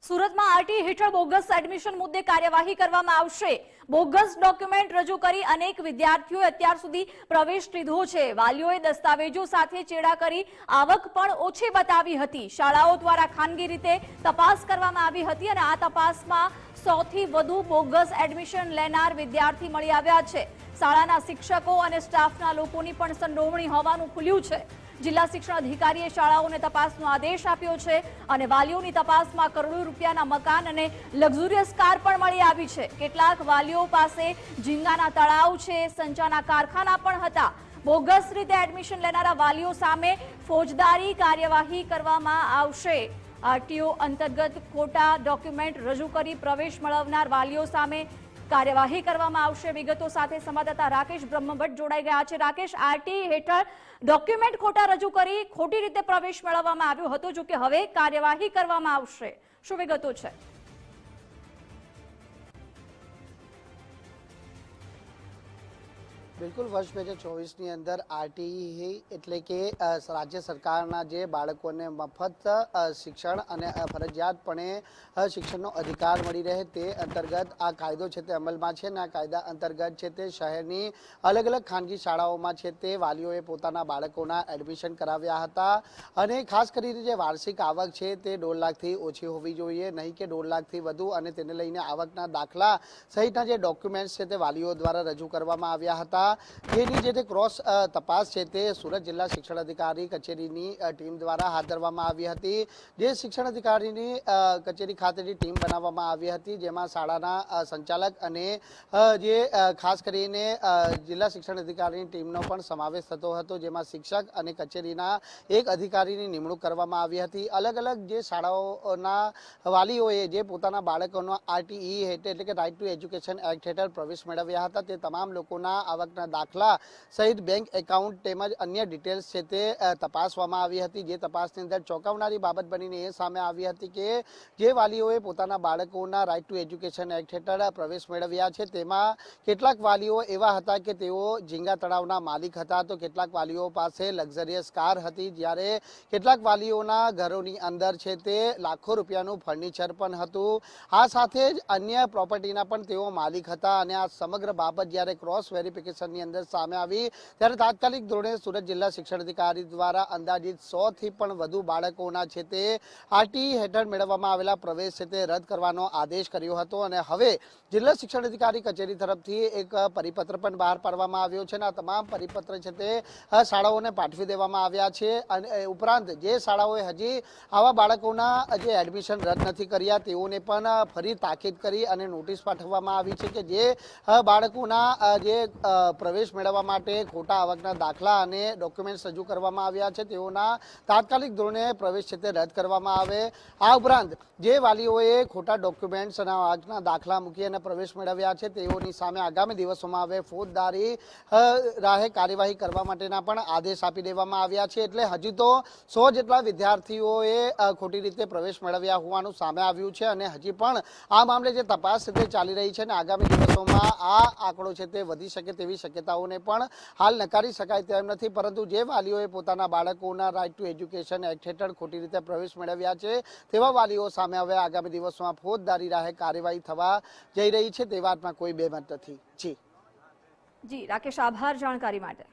સુરતમાં આરટી હેઠળ bogus admission મુદ્દે કાર્યવાહી કરવામાં આવશે। બોગસ ડોક્યુમેન્ટ રજૂ કરી અનેક વિદ્યાર્થીઓએ અત્યાર સુધી પ્રવેશ લીધો છે। વાલીઓએ દસ્તાવેજો સાથે ચેડા કરી આવક પણ ઓછી બતાવી હતી। શાળાઓ દ્વારા ખાનગી રીતે તપાસ કરવામાં આવી હતી અને આ તપાસમાં 100 થી વધુ બોગસ એડમિશન લેનાર વિદ્યાર્થી મળી આવ્યા છે। શાળાના શિક્ષકો અને સ્ટાફના લોકોની પણ સંડોવણી હોવાનું ખુલ્યું છે। જિલ્લા શિક્ષણ અધિકારીએ શાળાઓને તપાસનો આદેશ આપ્યો છે અને વાલીઓની તપાસમાં કરોડો રૂપિયાના મકાન અને લક્ઝુરિયસ કાર પણ મળી આવી છે। કેટલાક વાલીઓ પાસે ઝીંગાના તળાવ છે, સંચાના કારખાના પણ હતા। બોગસ રીતે એડમિશન લેનારા વાલીઓ સામે ફોજદારી કાર્યવાહી કરવામાં આવશે। આરટીઓ અંતર્ગત ખોટા ડોક્યુમેન્ટ રજૂ કરી પ્રવેશ મેળવનાર વાલીઓ સામે કાર્યવાહી કરવામાં આવશે। વિગતો સાથે સંવાદદાતા રાકેશ બ્રહ્મભટ્ટ જોડાઈ ગયા છે। રાકેશ, આરટી હેઠળ ડોક્યુમેન્ટ ખોટા રજૂ કરી ખોટી રીતે પ્રવેશ મેળવવામાં આવ્યો હતો, જો કે હવે કાર્યવાહી કરવામાં આવશે, શું વિગતો છે? બિલકુલ, વર્ષ 2024ની અંદર આરટીઈ એટલે કે રાજ્ય સરકારના જે બાળકોને મફત શિક્ષણ અને ફરજિયાતપણે શિક્ષણનો અધિકાર મળી રહે તે અંતર્ગત આ કાયદો છે તે અમલમાં છે અને આ કાયદા અંતર્ગત છે તે શહેરની અલગ અલગ ખાનગી શાળાઓમાં છે તે વાલીઓએ પોતાના બાળકોના એડમિશન કરાવ્યા હતા અને ખાસ કરીને જે વાર્ષિક આવક છે તે 1.5 લાખથી ઓછી હોવી જોઈએ, નહીં કે 1.5 લાખથી વધુ, અને તેને લઈને આવકના દાખલા સહિતના જે ડોક્યુમેન્ટ્સ છે તે વાલીઓ દ્વારા રજૂ કરવામાં આવ્યા હતા। જેની જે ક્રોસ તપાસ છે તે સુરત જિલ્લા શિક્ષણ અધિકારી કચેરીની ટીમ દ્વારા હાથ ધરવામાં આવી હતી। જે શિક્ષણ અધિકારીની કચેરી ખાતેની ટીમ બનાવવામાં આવી હતી, જેમાં શાળાના સંચાલક અને જે ખાસ કરીને જિલ્લા શિક્ષણ અધિકારીની ટીમનો પણ સમાવેશ થતો હતો, જેમાં શિક્ષક અને કચેરીના એક અધિકારીની નિમણૂક કરવામાં આવી હતી। અલગ અલગ જે શાળાઓના વાલીઓએ જે પોતાના બાળકોનો આરટીઈ એટલે કે રાઇટ ટુ એજ્યુકેશન એક્ટ હેઠળ પ્રવેશ મેળવ્યા હતા તે તમામ લોકોના આવકના દાખલા સહિત બેંક એકાઉન્ટ તેમજ અન્ય ડિટેલ્સ છે તે તપાસવામાં આવી હતી। જે તપાસની અંદર ચોંકાવનારી બાબત બનીને એ સામે આવી હતી કે જે વાલીઓએ પોતાના બાળકોના રાઇટ ટુ એજ્યુકેશન એક્ટ હેઠળ પ્રવેશ મેળવ્યા છે તેમાં કેટલાક વાલીઓ એવા હતા કે તેઓ ઝીંગા તળાવના માલિક હતા, તો કેટલાક વાલીઓ પાસે લક્ઝરિયસ કાર હતી, જ્યારે કેટલાક વાલીઓના ઘરોની અંદર છે તે લાખો રૂપિયાનું ફર્નિચર પણ હતું। આ સાથે જ અન્ય પ્રોપર્ટીના પણ તેઓ માલિક હતા અને આ સમગ્ર બાબત જ્યારે ક્રોસ વેરિફિકેશન ની અંદર સામે આવી ત્યારે તાત્કાલિક ધોરણે સુરત જિલ્લા શિક્ષણ અધિકારી દ્વારા અંદાજિત 100 થી પણ વધુ બાળકોના છે તે આરટીઈ હેઠળ મેળવવામાં આવેલા પ્રવેશ છે તે રદ કરવાનો આદેશ કર્યો હતો અને હવે જિલ્લા શિક્ષણ અધિકારી કચેરી તરફથી એક પરિપત્ર પણ બહાર પાડવામાં આવ્યો છે અને આ તમામ પરિપત્ર છે તે શાળાઓને પાઠવી દેવામાં આવ્યા છે। અને ઉપરાંત જે શાળાઓએ હજી આવા બાળકોના જે એડમિશન રદ નથી કર્યા તેઓને પણ ફરી તાકીદ કરી અને નોટિસ પાઠવવામાં આવી છે કે જે બાળકોના જે પ્રવેશ મેળવવા માટે ખોટા આવકના દાખલા અને ડોક્યુમેન્ટ્સ રજૂ કરવામાં આવ્યા છે તેઓના તાત્કાલિક ધોરણે પ્રવેશ છે તે રદ કરવામાં આવે। આ ઉપરાંત જે વાલીઓએ ખોટા ડોક્યુમેન્ટ્સ અને આવકના દાખલા મૂકી અને પ્રવેશ મેળવ્યા છે તેઓની સામે આગામી દિવસોમાં હવે ફોજદારી રાહે કાર્યવાહી કરવા માટેના પણ આદેશ આપી દેવામાં આવ્યા છે। એટલે હજી તો 100 જેટલા વિદ્યાર્થીઓએ ખોટી રીતે પ્રવેશ મેળવ્યા હોવાનું સામે આવ્યું છે અને હજી પણ આ મામલે જે તપાસ છે તે ચાલી રહી છે અને આગામી દિવસોમાં આ આંકડો છે તે વધી શકે તેવી શક્યતાઓને પણ હાલ નકારી શકાય તેમ નથી, પરંતુ જે વાલીઓએ પોતાના બાળકોના રાઇટ ટુ એજ્યુકેશન એક્ટ હેઠળ ખોટી રીતે પ્રવેશ મેળવ્યા છે તેવા વાલીઓ સામે હવે આગામી દિવસોમાં ફોજદારી રાહે કાર્યવાહી થવા જઈ રહી છે તે વાતમાં કોઈ બેમત નથી। જી રાકેશ, આભાર જાણકારી માટે।